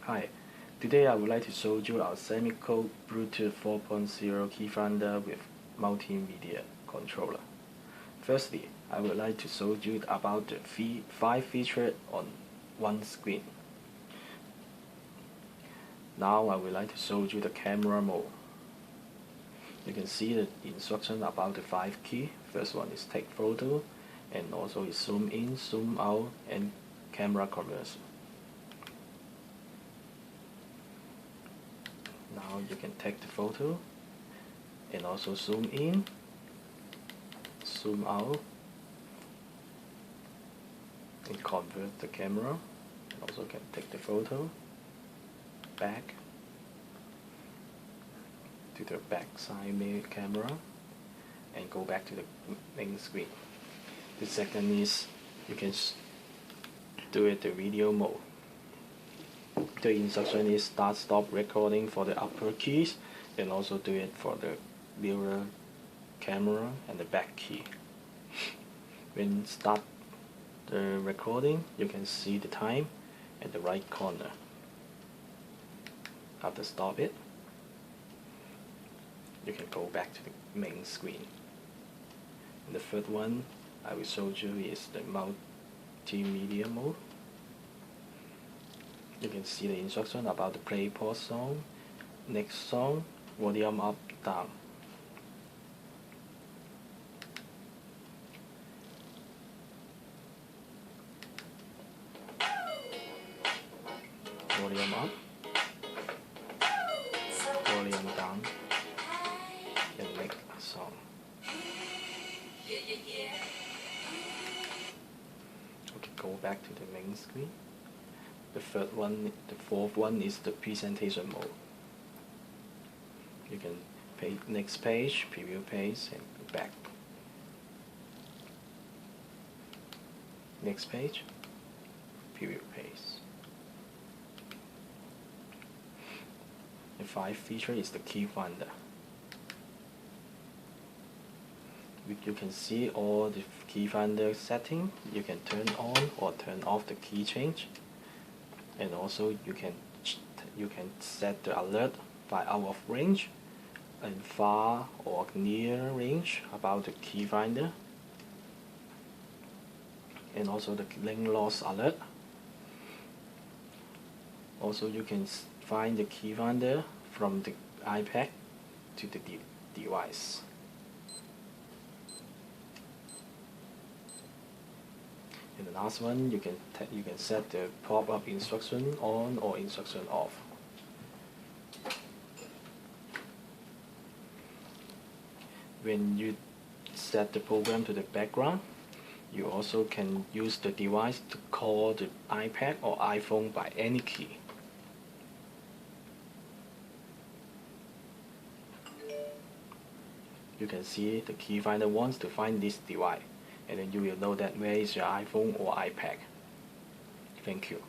Hi, today I would like to show you our Samico Bluetooth 4.0 Keyfinder with multimedia controller. Firstly, I would like to show you about the 5 features on one screen. Now I would like to show you the camera mode. You can see the instruction about the 5 key. First one is take photo, and also is zoom in, zoom out, and camera conversion. Now you can take the photo and also zoom in, zoom out, and convert the camera. And also can take the photo back to the back side camera and go back to the main screen. The second is you can do it the video mode. The instruction is start stop recording for the upper keys, and also do it for the mirror camera and the back key. When start the recording, you can see the time at the right corner. After stop it, you can go back to the main screen. And the third one I will show you is the multimedia mode. You can see the instruction about the play pause song, next song, volume up, down. Volume up, volume down, and make a song. Okay, go back to the main screen. The fourth one is the presentation mode. You can pay next page, preview page, and back. Next page, preview page. The 5th feature is the Keyfinder. You can see all the Keyfinder settings. You can turn on or turn off the key change. And also you can set the alert by out of range and far or near range about the Keyfinder, and also the link loss alert. Also you can find the Keyfinder from the iPad to the device. And the last one, you can set the pop-up instruction on or instruction off. When you set the program to the background, you also can use the device to call the iPad or iPhone by any key. You can see the Keyfinder wants to find this device, and then you will know that where is your iPhone or iPad. Thank you.